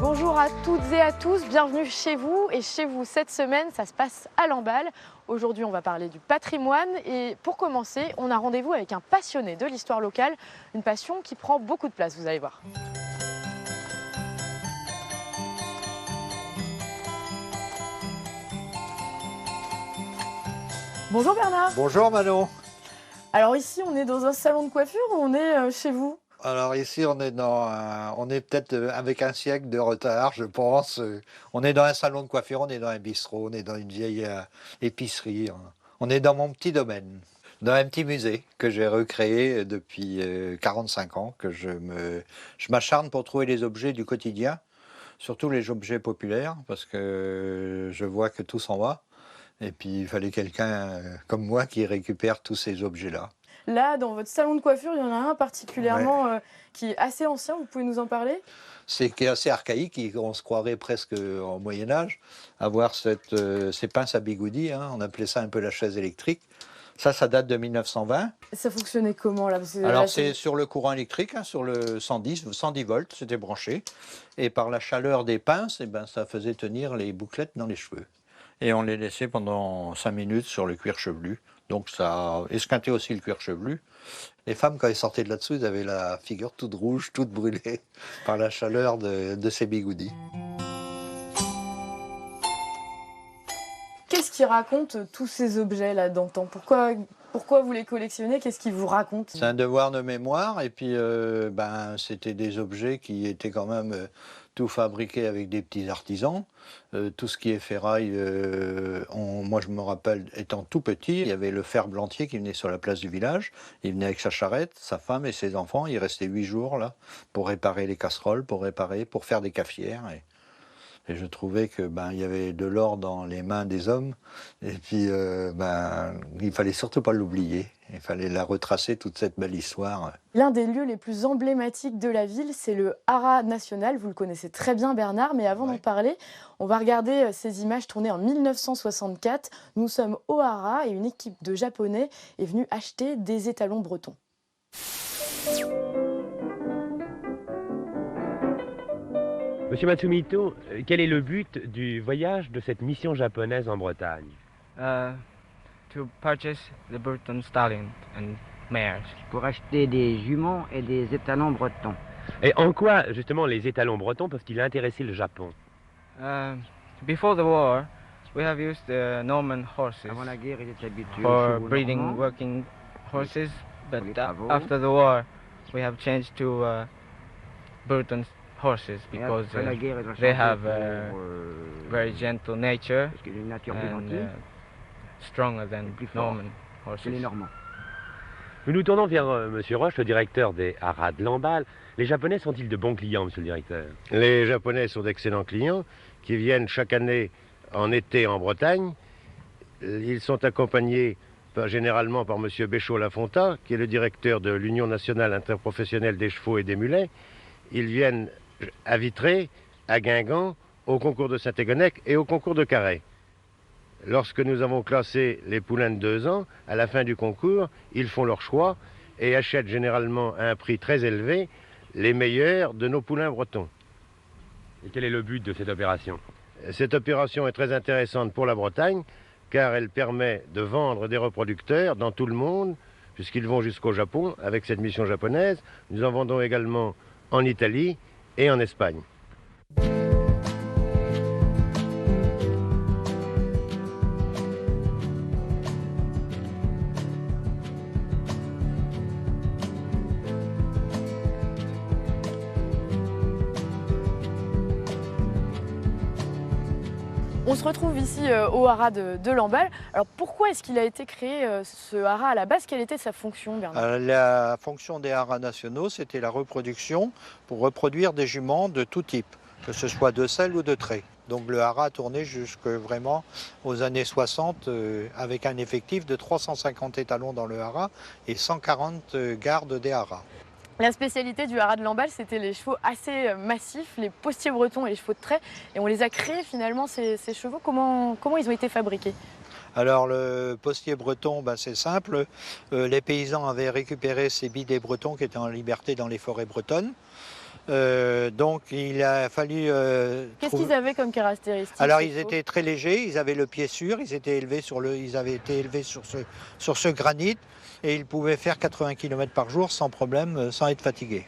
Bonjour à toutes et à tous, bienvenue chez vous. Et chez vous, cette semaine, ça se passe à Lamballe. Aujourd'hui, on va parler du patrimoine. Et pour commencer, on a rendez-vous avec un passionné de l'histoire locale. Une passion qui prend beaucoup de place, vous allez voir. Bonjour Bernard. Bonjour Manon. Alors ici, on est dans un salon de coiffure ou on est chez vous? Alors ici, on est peut-être avec un siècle de retard, je pense. On est dans un salon de coiffure, on est dans un bistrot, on est dans une vieille épicerie. On est dans mon petit domaine, dans un petit musée que j'ai recréé depuis 45 ans, je m'acharne pour trouver les objets du quotidien, surtout les objets populaires, parce que je vois que tout s'en va. Et puis il fallait quelqu'un comme moi qui récupère tous ces objets-là. Là, dans votre salon de coiffure, il y en a un particulièrement qui est assez ancien, vous pouvez nous en parler? C'est qui est assez archaïque, on se croirait presque au Moyen-Âge, avoir ces pinces à bigoudi, hein, on appelait ça un peu la chaise électrique. Ça date de 1920. Ça fonctionnait comment là? Parce que Alors là, c'est sur le courant électrique, hein, sur le 110 volts, c'était branché. Et par la chaleur des pinces, eh ben, ça faisait tenir les bouclettes dans les cheveux. Et on les laissait pendant 5 minutes sur le cuir chevelu. Donc ça esquintait aussi le cuir chevelu. Les femmes, quand elles sortaient de là-dessous, elles avaient la figure toute rouge, toute brûlée par la chaleur de ces bigoudis. qu'est-ce qui raconte tous ces objets là d'antan? Pourquoi vous les collectionnez? Qu'est-ce qu'ils vous racontent? C'est un devoir de mémoire. Et puis, c'était des objets qui étaient quand même tout fabriqués avec des petits artisans. Tout ce qui est ferraille, moi je me rappelle, étant tout petit, il y avait le ferblantier qui venait sur la place du village. Il venait avec sa charrette, sa femme et ses enfants. Il restait 8 jours là pour réparer les casseroles, pour faire des cafetières. Et je trouvais que il y avait de l'or dans les mains des hommes. Et puis il fallait surtout pas l'oublier. Il fallait la retracer, toute cette belle histoire. L'un des lieux les plus emblématiques de la ville, c'est le Haras national. Vous le connaissez très bien Bernard, mais avant d'en parler, on va regarder ces images tournées en 1964. Nous sommes au Haras et une équipe de Japonais est venue acheter des étalons bretons. Monsieur Matsumito, quel est le but du voyage de cette mission japonaise en Bretagne? To purchase the Burton stallion and mares. Pour acheter des juments et des étalons bretons. Et en quoi, justement, les étalons bretons peuvent-ils intéresser le Japon? Before the war, we have used Norman horses Avant la guerre, ils étaient habitués aux for chevaux breeding normands. working horses, but Pour les travaux. after the war, we have changed to Burton horses Et because après la guerre, ils ont they changé have pour, very gentle nature parce qu'il y a une nature plus and gentille stronger than plus fort Norman que les horses. Normands. Nous nous tournons vers Monsieur Roche, le directeur des Haras de Lamballe. Les Japonais sont-ils de bons clients, Monsieur le directeur? Les Japonais sont d'excellents clients qui viennent chaque année en été en Bretagne. Ils sont accompagnés généralement par M. Béchaud-Lafonta, qui est le directeur de l'Union nationale interprofessionnelle des chevaux et des mulets. Ils viennent à Vitré, à Guingamp, au concours de Saint-Égonec et au concours de Carhaix. Lorsque nous avons classé les poulains de 2 ans, à la fin du concours, ils font leur choix et achètent généralement à un prix très élevé les meilleurs de nos poulains bretons. Et quel est le but de cette opération? Cette opération est très intéressante pour la Bretagne car elle permet de vendre des reproducteurs dans tout le monde puisqu'ils vont jusqu'au Japon avec cette mission japonaise. Nous en vendons également en Italie et en Espagne. On se retrouve ici au Haras de Lamballe. Alors pourquoi est-ce qu'il a été créé ce Haras à la base? Quelle était sa fonction, Bernard? La fonction des haras nationaux, c'était la reproduction pour reproduire des juments de tout type, que ce soit de selle ou de trait. Donc le haras a tourné jusque vraiment aux années 60 avec un effectif de 350 étalons dans le haras et 140 gardes des haras. La spécialité du Haras de Lamballe, c'était les chevaux assez massifs, les postiers bretons et les chevaux de trait. Et on les a créés finalement, ces chevaux. Comment ils ont été fabriqués? Alors le postier breton, c'est simple. Les paysans avaient récupéré ces bidets bretons qui étaient en liberté dans les forêts bretonnes. Donc il a fallu Qu'est-ce qu'ils avaient comme caractéristiques? Alors ces ils faux? étaient très légers, ils avaient le pied sûr, ils avaient été élevés sur ce granit et ils pouvaient faire 80 km par jour sans problème, sans être fatigués.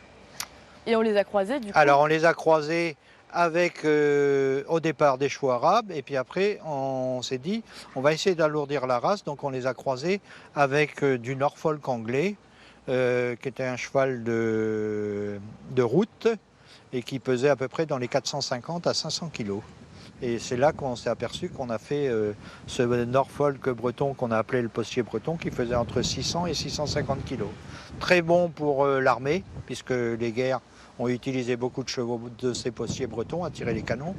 Et on les a croisés du coup? Alors on les a croisés avec au départ des chevaux arabes et puis après on s'est dit on va essayer d'alourdir la race, donc on les a croisés avec du Norfolk anglais qui était un cheval de route et qui pesait à peu près dans les 450 à 500 kg. Et c'est là qu'on s'est aperçu qu'on a fait ce Norfolk breton qu'on a appelé le postier breton qui faisait entre 600 et 650 kg. Très bon pour l'armée puisque les guerres ont utilisé beaucoup de chevaux de ces postiers bretons à tirer les canons.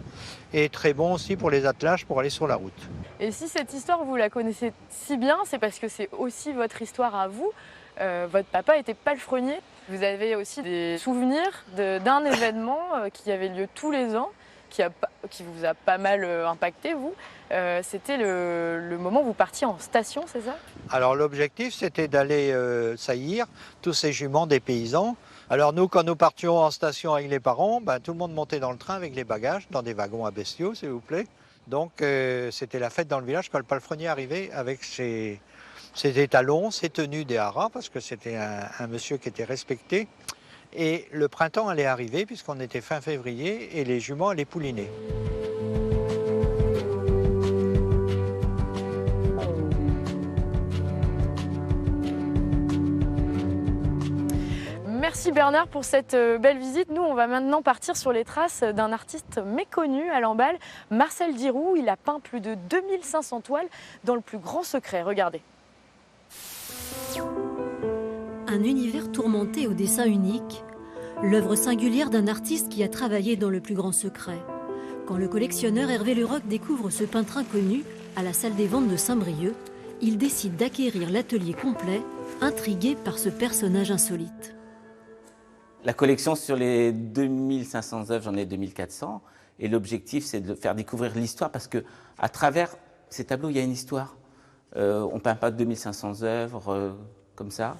Et très bon aussi pour les attelages pour aller sur la route. Et si cette histoire, vous la connaissez si bien, c'est parce que c'est aussi votre histoire à vous. Votre papa était palefrenier. Vous avez aussi des souvenirs d'un événement qui avait lieu tous les ans, qui vous a pas mal impacté, vous. C'était le moment où vous partiez en station, c'est ça? Alors l'objectif, c'était d'aller saillir tous ces juments des paysans. Alors nous, quand nous partions en station avec les parents, tout le monde montait dans le train avec les bagages, dans des wagons à bestiaux, s'il vous plaît. Donc c'était la fête dans le village quand le palefrenier arrivait avec ses étalons, ses tenues des haras, parce que c'était un monsieur qui était respecté. Et le printemps allait arriver, puisqu'on était fin février, et les juments allaient pouliner. Merci Bernard pour cette belle visite. Nous, on va maintenant partir sur les traces d'un artiste méconnu à Lamballe, Marcel Diroux. Il a peint plus de 2500 toiles dans le plus grand secret. Regardez. Un univers tourmenté au dessin unique, l'œuvre singulière d'un artiste qui a travaillé dans le plus grand secret. Quand le collectionneur Hervé Leroc découvre ce peintre inconnu à la salle des ventes de Saint-Brieuc, il décide d'acquérir l'atelier complet, intrigué par ce personnage insolite. La collection sur les 2500 œuvres, j'en ai 2400. Et l'objectif, c'est de faire découvrir l'histoire parce qu'à travers ces tableaux, il y a une histoire. On ne peint pas 2500 œuvres comme ça.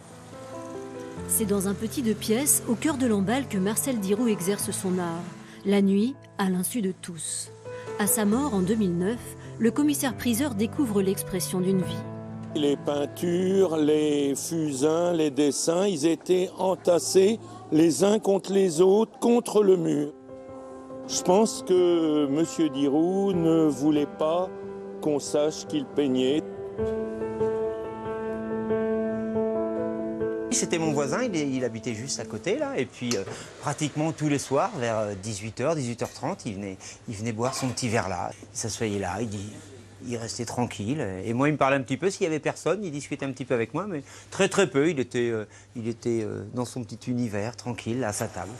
C'est dans un petit deux pièces, au cœur de Lamballe, que Marcel Diroux exerce son art. La nuit, à l'insu de tous. À sa mort en 2009, le commissaire-priseur découvre l'expression d'une vie. Les peintures, les fusains, les dessins, ils étaient entassés les uns contre les autres, contre le mur. Je pense que M. Diroux ne voulait pas qu'on sache qu'il peignait. C'était mon voisin, il habitait juste à côté là, et puis pratiquement tous les soirs, vers 18h, 18h30, il venait boire son petit verre là. Il s'assoyait là, il restait tranquille, et moi il me parlait un petit peu, s'il y avait personne, il discutait un petit peu avec moi, mais très peu, il était dans son petit univers, tranquille, à sa table.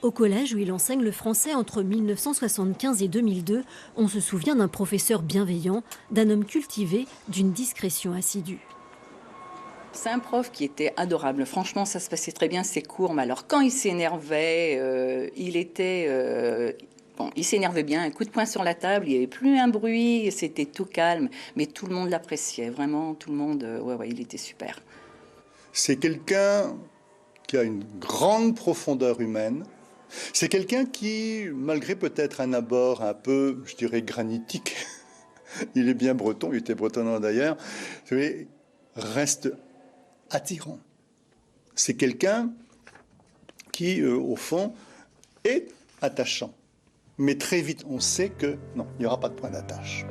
Au collège où il enseigne le français entre 1975 et 2002, on se souvient d'un professeur bienveillant, d'un homme cultivé, d'une discrétion assidue. C'est un prof qui était adorable. Franchement, ça se passait très bien, ses cours. Mais alors, quand il s'énervait, il s'énervait bien. Un coup de poing sur la table, il n'y avait plus un bruit, c'était tout calme. Mais tout le monde l'appréciait, vraiment, tout le monde. Il était super. C'est quelqu'un qui a une grande profondeur humaine. C'est quelqu'un qui, malgré peut-être un abord un peu, je dirais, granitique, il est bien breton, il était bretonnant d'ailleurs, reste attirant. C'est quelqu'un qui, au fond, est attachant. Mais très vite, on sait que non, il n'y aura pas de point d'attache.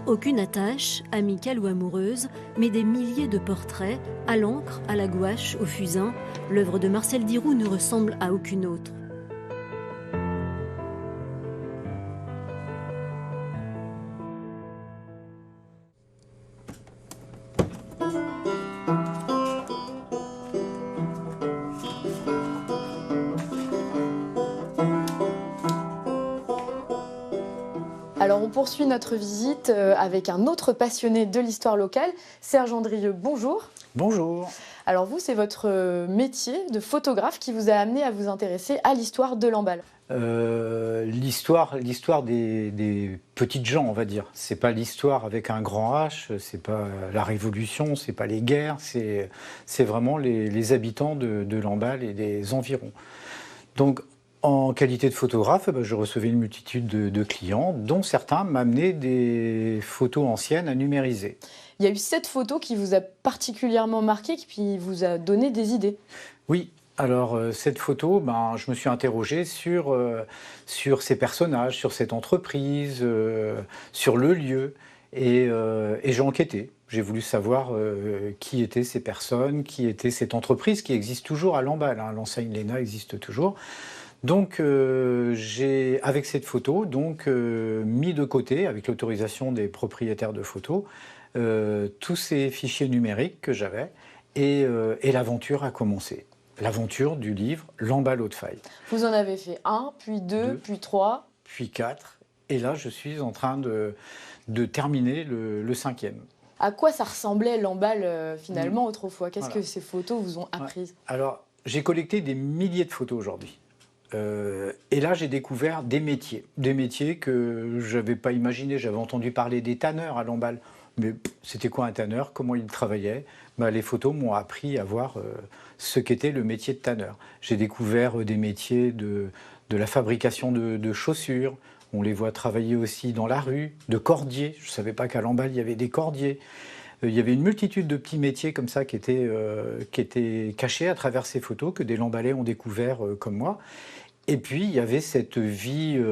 Aucune attache, amicale ou amoureuse, mais des milliers de portraits, à l'encre, à la gouache, au fusain. L'œuvre de Marcel Diroux ne ressemble à aucune autre. Alors on poursuit notre visite avec un autre passionné de l'histoire locale, Serge Andrieux, bonjour. Bonjour. Alors vous, c'est votre métier de photographe qui vous a amené à vous intéresser à l'histoire de Lamballe. L'histoire des petites gens, on va dire. C'est pas l'histoire avec un grand H, c'est pas la Révolution, c'est pas les guerres, c'est vraiment les habitants de Lamballe et des environs. Donc, en qualité de photographe, je recevais une multitude de clients, dont certains m'amenaient des photos anciennes à numériser. Il y a eu cette photo qui vous a particulièrement marqué, qui vous a donné des idées. Oui, alors cette photo, je me suis interrogé sur ces personnages, sur cette entreprise, sur le lieu, et j'ai enquêté. J'ai voulu savoir qui étaient ces personnes, qui était cette entreprise qui existe toujours à Lamballe. Hein. L'enseigne Léna existe toujours. Donc j'ai, avec cette photo, mis de côté, avec l'autorisation des propriétaires de photos, tous ces fichiers numériques que j'avais, et l'aventure a commencé. L'aventure du livre Lamballe Haute-Faille. Vous en avez fait 1, puis 2, puis 3. Puis 4, et là je suis en train de terminer le 5e. À quoi ça ressemblait Lamballe finalement autrefois? Qu'est-ce que ces photos vous ont appris? Alors, j'ai collecté des milliers de photos aujourd'hui. Et là, j'ai découvert des métiers que je n'avais pas imaginés. J'avais entendu parler des tanneurs à Lamballe, mais c'était quoi un tanneur? Comment ils travaillaient? Les photos m'ont appris à voir ce qu'était le métier de tanneur. J'ai découvert des métiers de la fabrication de chaussures. On les voit travailler aussi dans la rue, de cordiers. Je ne savais pas qu'à Lamballe, il y avait des cordiers. Il y avait une multitude de petits métiers comme ça qui étaient cachés à travers ces photos, que des Lamballais ont découvert comme moi. Et puis, il y avait cette vie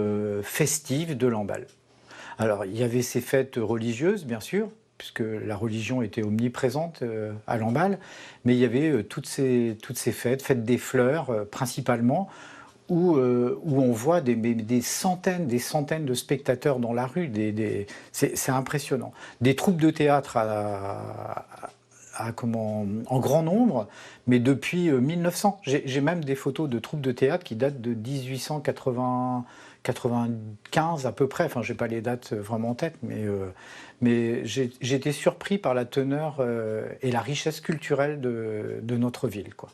festive de Lamballe. Alors, il y avait ces fêtes religieuses, bien sûr, puisque la religion était omniprésente à Lamballe, mais il y avait toutes ces fêtes des fleurs principalement, où on voit des centaines de spectateurs dans la rue. C'est impressionnant. Des troupes de théâtre en grand nombre, mais depuis 1900. J'ai même des photos de troupes de théâtre qui datent de 1895 à peu près. Enfin, je n'ai pas les dates vraiment en tête, mais j'ai été surpris par la teneur et la richesse culturelle de notre ville, quoi.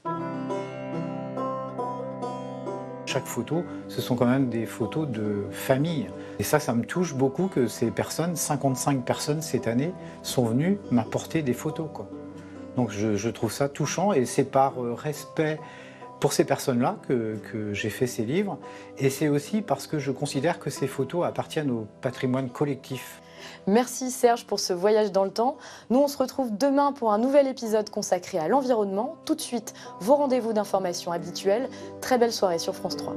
Chaque photo, ce sont quand même des photos de famille. Et ça me touche beaucoup que ces personnes, 55 personnes cette année, sont venues m'apporter des photos, quoi. Donc je trouve ça touchant, et c'est par respect pour ces personnes-là que j'ai fait ces livres. Et c'est aussi parce que je considère que ces photos appartiennent au patrimoine collectif. Merci Serge pour ce voyage dans le temps. Nous, on se retrouve demain pour un nouvel épisode consacré à l'environnement. Tout de suite, vos rendez-vous d'information habituels. Très belle soirée sur France 3.